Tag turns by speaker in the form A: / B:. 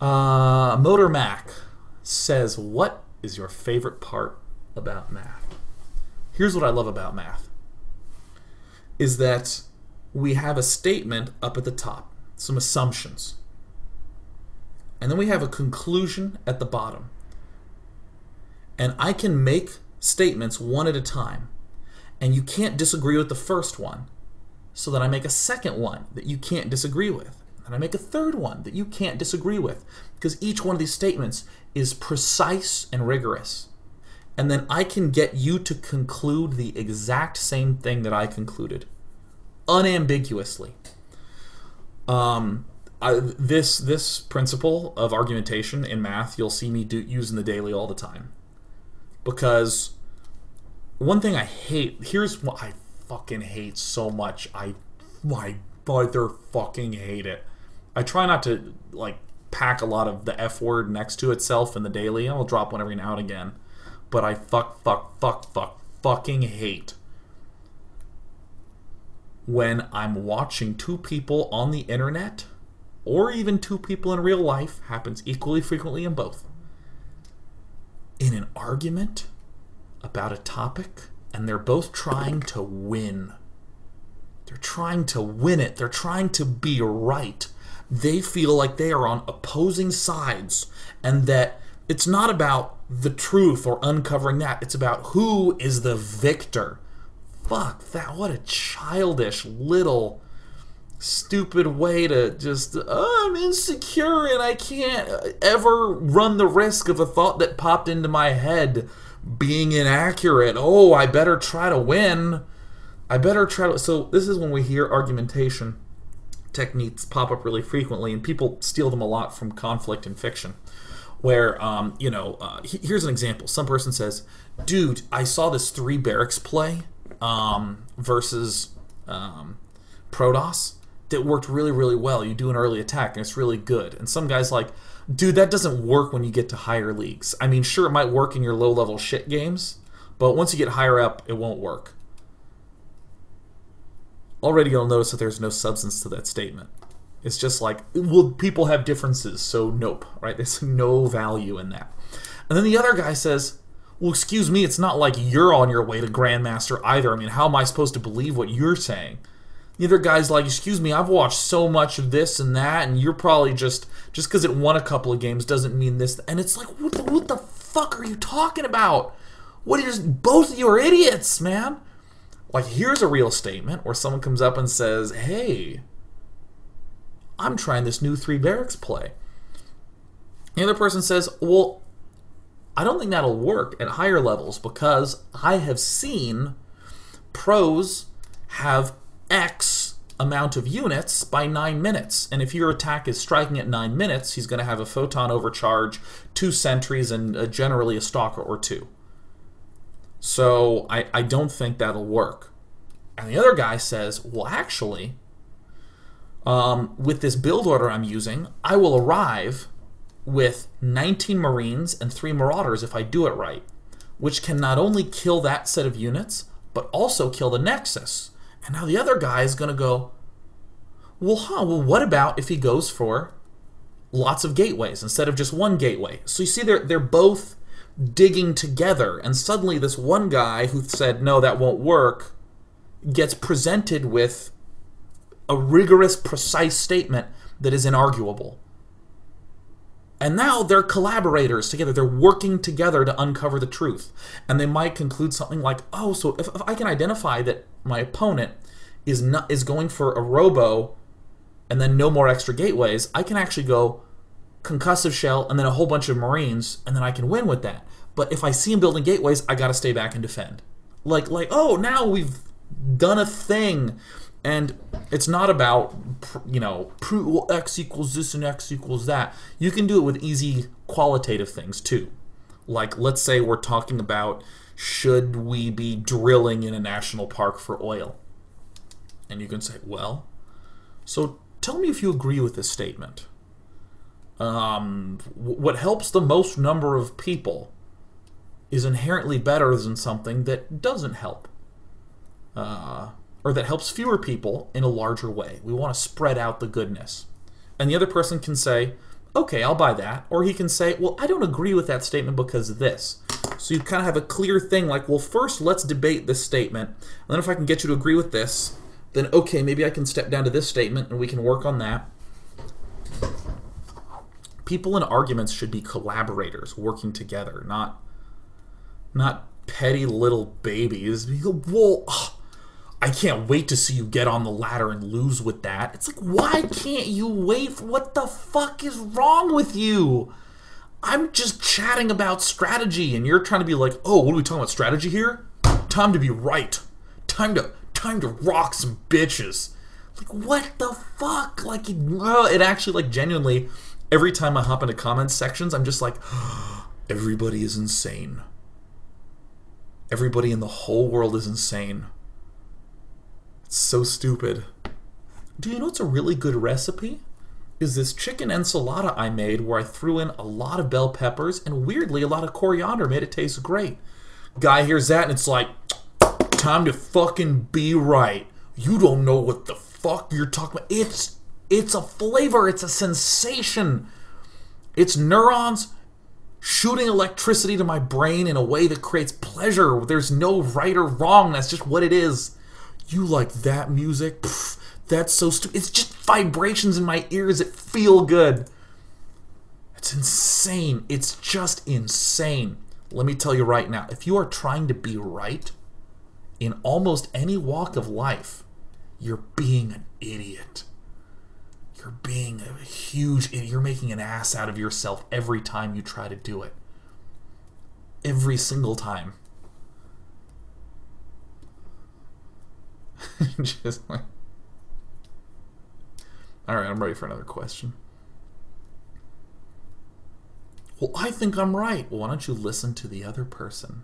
A: Motor Mac says, what is your favorite part about math? Here's what I love about math, is that we have a statement up at the top, some assumptions, and then we have a conclusion at the bottom. And I can make statements one at a time, and you can't disagree with the first one, so then I make a second one that you can't disagree with, and I make a third one that you can't disagree with, because each one of these statements is precise and rigorous. And then I can get you to conclude the exact same thing that I concluded, unambiguously. This principle of argumentation in math, you'll see me use in the daily all the time. Because one thing I hate, here's what I fucking hate so much. My brother fucking hate it. I try not to like pack a lot of the F word next to itself in the daily. I'll drop one every now and again. But I fucking hate when I'm watching two people on the internet, or even two people in real life, happens equally frequently in both, in an argument about a topic, and they're both trying to win. They're trying to win it. They're trying to be right. They feel like they are on opposing sides, and that it's not about the truth or uncovering that. It's about who is the victor. Fuck that. What a childish little stupid way to just, I'm insecure and I can't ever run the risk of a thought that popped into my head being inaccurate. Oh, I better try to win. I better try to... So this is when we hear argumentation techniques pop up really frequently, and people steal them a lot from conflict and fiction. Where, here's an example. Some person says, dude, I saw this 3 barracks play versus Protoss that worked really, really well. You do an early attack, and it's really good. And some guy's like, dude, that doesn't work when you get to higher leagues. I mean, sure, it might work in your low-level shit games, but once you get higher up, it won't work. Already you'll notice that there's no substance to that statement. It's just like, well, people have differences, so nope, right? There's no value in that. And then the other guy says, well, excuse me, it's not like you're on your way to Grandmaster either. I mean, how am I supposed to believe what you're saying? The other guy's like, excuse me, I've watched so much of this and that, and you're probably just because it won a couple of games doesn't mean this. And it's like, what the fuck are you talking about? What is, both of you are idiots, man. Like, here's a real statement where someone comes up and says, hey, I'm trying this new 3 barracks play. The other person says, well, I don't think that'll work at higher levels because I have seen pros have X amount of units by 9 minutes. And if your attack is striking at 9 minutes, he's going to have a photon overcharge, 2 sentries, and generally a stalker or 2. So I don't think that'll work. And the other guy says, well, actually, with this build order I'm using, I will arrive with 19 Marines and 3 Marauders if I do it right, which can not only kill that set of units, but also kill the Nexus. And now the other guy is going to go, well, what about if he goes for lots of gateways instead of just one gateway? So you see, they're both digging together, and suddenly this one guy who said, no, that won't work, gets presented with a rigorous, precise statement that is inarguable. And now they're collaborators together. They're working together to uncover the truth. And they might conclude something like, oh, so if I can identify that my opponent is going for a robo and then no more extra gateways, I can actually go concussive shell and then a whole bunch of Marines, and then I can win with that. But if I see him building gateways, I got to stay back and defend. Like, oh, now we've done a thing. And it's not about, well, X equals this and X equals that. You can do it with easy qualitative things too. Like, let's say we're talking about, should we be drilling in a national park for oil? And you can say, well, so tell me if you agree with this statement. What helps the most number of people is inherently better than something that doesn't help. Or that helps fewer people in a larger way. We want to spread out the goodness. And the other person can say, Okay, I'll buy that. Or he can say, well, I don't agree with that statement because of this. So you kind of have a clear thing like, well, first let's debate this statement. And then if I can get you to agree with this, then okay, maybe I can step down to this statement and we can work on that. People in arguments should be collaborators, working together, not petty little babies. Well, I can't wait to see you get on the ladder and lose with that. It's like, why can't you wait? What the fuck is wrong with you? I'm just chatting about strategy, and you're trying to be like, oh, what are we talking about, strategy here? Time to be right. Time to rock some bitches. Like, what the fuck? Like, it actually, like, genuinely, every time I hop into comments sections, I'm just like, everybody is insane. Everybody in the whole world is insane. It's so stupid. Do you know what's a really good recipe? Is this chicken enchilada I made where I threw in a lot of bell peppers and weirdly a lot of coriander made it taste great. Guy hears that and it's like, time to fucking be right. You don't know what the fuck you're talking about. It's a flavor. It's a sensation. It's neurons shooting electricity to my brain in a way that creates pleasure. There's no right or wrong. That's just what it is. You like that music? Pfft, that's so stupid. It's just vibrations in my ears that feel good. It's insane. It's just insane. Let me tell you right now, if you are trying to be right in almost any walk of life, you're being an idiot. You're being a huge idiot. You're making an ass out of yourself every time you try to do it. Every single time. Just like... Alright, I'm ready for another question. Well, I think I'm right. Well, why don't you listen to the other person?